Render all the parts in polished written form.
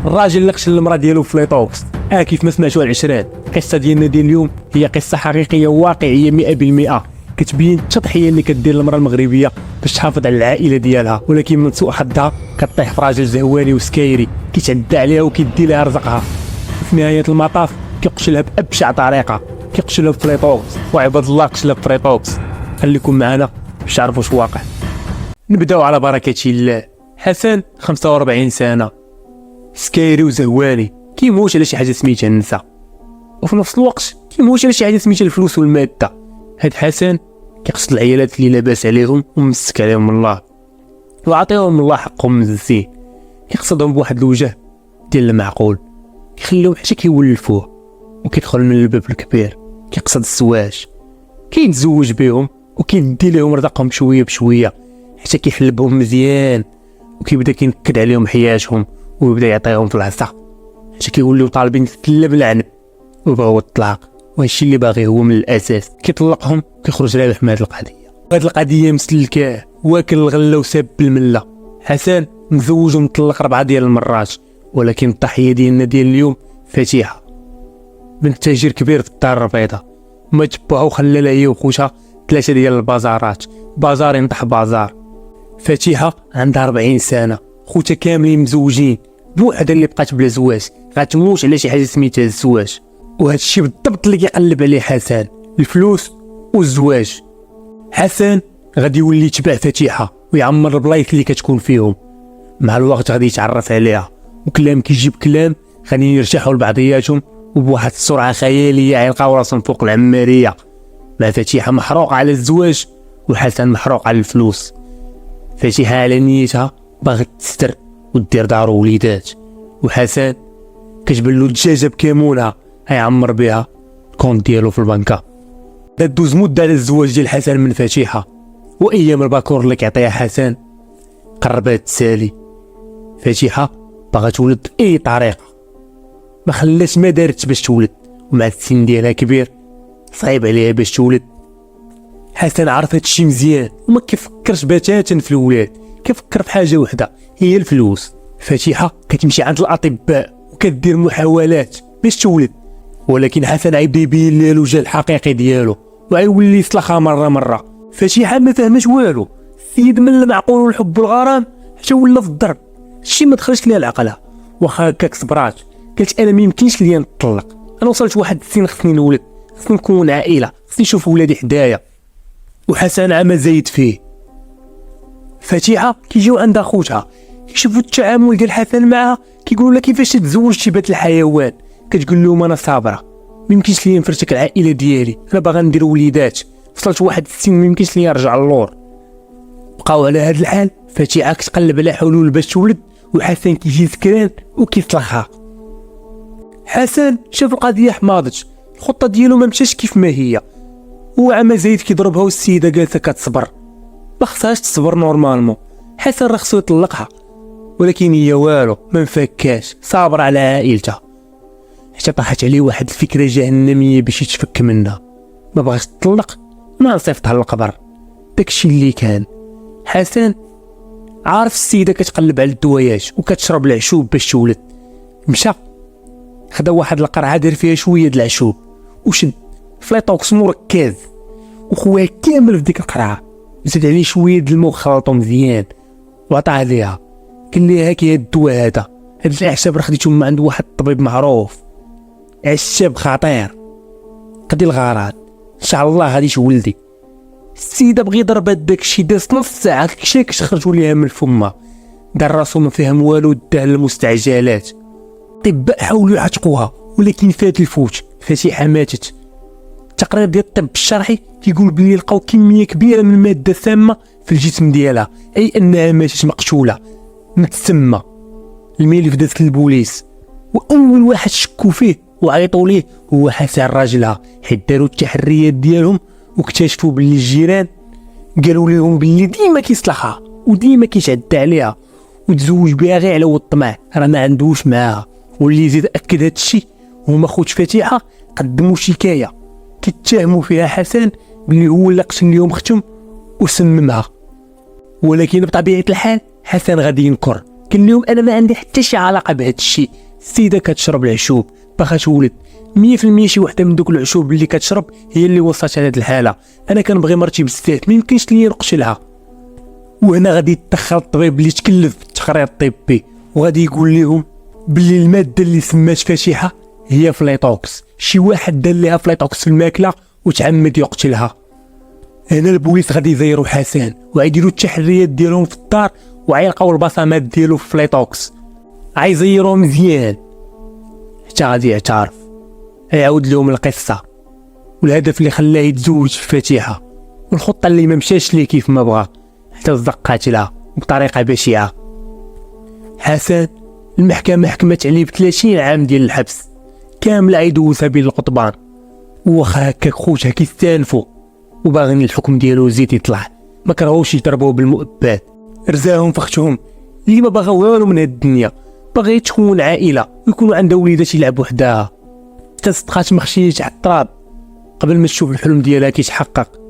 الراجل اللي قتل المراه ديالو في ليطوكس. كيف ما سمعتوا العشرات، القصه ديالنا ديال اليوم هي قصه حقيقيه واقعيه 100%، كتبين التضحيه اللي كدير المراه المغربيه باش تحافظ على العائله ديالها، ولكن من سوء حظها كطيح في راجل زهواني وسكايري كيتعدى عليها وكيدي لها رزقها. في نهايه المطاف كيقتلها بابشع طريقه، كيقتلها في ليطوكس. وعباد الله قتلها في ليطوكس. خليكم معنا باش تعرفوا واش واقع. نبداو على بركه الله. حسن 45 سنه، سكايري وزهواني، كيموت على شي حاجه سميتها النساء، وفي نفس الوقت كيموت على شي حاجه سميتها الفلوس والماده. هاد حسن كيقصد العيالات اللي لاباس عليهم ومسك عليهم الله وعطيهم الله حقهم مززين، كيقصدهم بواحد الوجه ديال المعقول، كيخليهم حتى كيولفوه وكيدخل من الباب الكبير. كيقصد الزواج، كيتزوج بهم وكيدي لهم رزقهم شويه بشويه حتى كيحلبهم مزيان، وكيبدا كينكد عليهم حياتهم ويبدا يعطيهم في العصا حتى كيوليو طالبين الثله بالعنب وبغاو الطلاق. وهادشي اللي باغي هو من الاساس كيطلقهم كيخرج رابح من هاد القضيه. هاد القضيه مسلكاه، واكل الغله وساب المله. حسن مزوج ومطلق 4 ديال المرات، ولكن الضحيه ديالنا ديال اليوم فتيحه، بنت تاجر كبير في الدار البيضاء. ما تبعها وخلى لها هي وخوتها 3 ديال البازارات، بازار ينطح بازار. فتيحه عندها 40 سنه، خوتها كاملين مزوجين، بوحده اللي بقات بلا زواج غتموت على شي حاجه سميتها الزواج. وهذا الشيء بالضبط اللي كيقلب عليه حسن، الفلوس والزواج. حسن غادي يولي يتبع فتيحه ويعمر البلايص اللي كتكون فيهم. مع الوقت غادي يتعرف عليها، وكلام كيجيب كلام غادي يرتاحوا لبعضياتهم، وبواحد السرعه خياليه يلقاو راسهم فوق العماريه. مع فتيحه محروقه على الزواج وحسن محروق على الفلوس. فتيحه على نيتها باغي تستر ودير دار وليدات، وحسن كتبان له دجاجه بكامونها غيعمر بها الكونت ديالو في البنكه. دوز مده على الزواج ديال حسن من فتيحه، وايام الباكور اللي كيعطيها حسن قربات تسالي. فتيحه باغا تولد باي طريقه، ما خلاش ما دارت باش تولد، ومع السن ديالها كبير صعيب عليها باش تولد. حسن عرف هادشي مزيان وما كيفكرش بتاتا في الولاد، كيفكر في حاجه وحده هي الفلوس. فتيحه كتمشي عند الاطباء وكدير محاولات باش تولد، ولكن حسن عيبدا يبين لها الوجه الحقيقي ديالو وغيولي يصلخها مره. فتيحه ما فهمش والو، السيد من المعقول والحب والغرام حتى ولا في الضرب. هادشي ما دخلش ليها لعقلها، واخا هكاك صبرات. قالت انا ما يمكنش ليا نطلق، انا وصلت واحد السن خصني نولد، خصني نكون عائله، خصني نشوف ولادي حدايا. وحسن عام زايد فيه. فتيحه كيجيو عند خوتها كيشوفوا التعامل ديال حسن معها، كيقولوا لها كيفاش تتزوج بهاد الحيوان. كتقول لهم انا صابره، ما يمكنش ليا نفرتك العائله ديالي، انا باغا ندير وليدات، وصلت واحد السن ما يمكنش ليا نرجع للور. بقاو على هاد الحال. فتيحه كتقلب على حلول باش تولد، وحسن كيجي سكران وكيطلقها. حسن شاف القضيه حماضت، الخطه ديالو ما مشاش كيف ما هي. هو عام زايد كيضربها والسيده جالسه كتصبر، ما خصهاش تصبر نورمالمون. حسن راه خصو يطلقها، ولكن هي والو ما مفكاش، صابر على عائلتها حتى طاحت عليه واحد الفكره جهنميه باش يتفك منها. ما بغاش تطلق، ما نصيفطها للقبر. داكشي اللي كان. حسن عارف السيده كتقلب على الدوايات وكتشرب العشوب باش تولد. مشى خدا واحد القرعه دار فيها شويه د العشوب وشد فليطوكس مركز، وخويا كامل في ديك القرعه، زاد عليه شويه د الماء وخلطو مزيان وعطاها ليها. قال ليها هاكي هاد الدواء هذا، هاد الاعشاب راه خديتهم من عند واحد الطبيب معروف، عشاب خطير، قدي الغرض ان شاء الله غادي تولدي. السيده بغى يضرب داكشي، داز نص ساعه كشاكش خرجوا ليها من فمها، دار راسو ما فهم والو، داه المستعجلات. الاطباء حاولوا يعتقوها ولكن فات الفوت، فتيحه ماتت. التقرير ديال الطب الشرعي كيقول بلي لقاو كميه كبيره من الماده سامه في الجسم ديالها، اي انها ماتت مقتوله متسمه. الملف دازت للبوليس، واول واحد شكوا فيه وعيطوا ليه هو حسن راجلها، حيت داروا التحريات ديالهم واكتشفوا باللي الجيران قالوا لهم باللي ديما كيصلحها وديما كيتعدى عليها وتزوج بها غير على ود الطمع، راه ما عندوش معاها. واللي يزيد اكد هذا الشيء هما خوت فتيحه قدموا شكايه كيتهموا فيها حسن باللي هو اللي قتل لهم اختهم وسممها. ولكن بطبيعه الحال حسن غادي ينكر، قال لهم انا ما عندي حتى شي علاقه بهذا الشيء. السيده كتشرب العشوب باغا تولد 100% شي وحده من دوك العشوب اللي كتشرب هي اللي وصلت لهاد الحاله. انا كنبغي مرتي بزاف ما يمكنش ليا نقتلها. وهنا غادي يتدخل الطبيب اللي تكلف بالتقرير الطبي وغادي يقول لهم باللي الماده اللي سمات فاتحه هي فليتوكس. شي واحد دار ليها فليتوكس في الماكله وتعمد يقتلها. هنا البوليس غادي يزيروا حسن وغيديروا التحريات ديالهم في الدار وغيلقاو البصمات ديالو في فليتوكس. غيزيروه مزيان حتى غادي يعترف، يعاود لهم القصه والهدف اللي خلاه يتزوج فاتحه والخطه اللي ما مشاش ليه كيف ما بغا حتى زقات لها بطريقه بشعه. حسن المحكمه حكمت عليه ب30 عام ديال الحبس كامله يدوزها بين القضبان. واخا هكاك خوتها كيستانفوا وباغيين الحكم ديالو يزيد يطلع، ما كرهوش يضربوه بالمؤبد. رزاهم في اختهم اللي ما باغا والو من هاد الدنيا، باغي تكون عائله ويكونوا عندها وليدات يلعبوا حداها. حتى صدقات مخشيه على التراب قبل ما تشوف الحلم ديالها كيتحقق.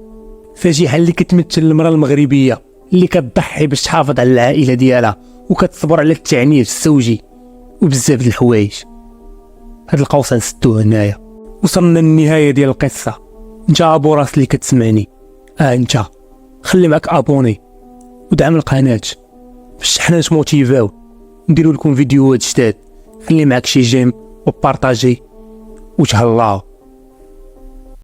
فاجعه اللي كتمثل المراه المغربيه اللي كتضحي باش تحافظ على العائله ديالها وكتصبر على التعنيف الزوجي وبزاف د الحوايج. هاد القوس نسدوه هنايا. وصلنا للنهايه ديال القصه. انت ابو راس اللي كتسمعني، انت خلي معك ابوني ودعم القناه باش حنا نتموتيفاو نديروا لكم فيديوهات جداد. خلي معك شي جيم وبارطاجي وتهلاو.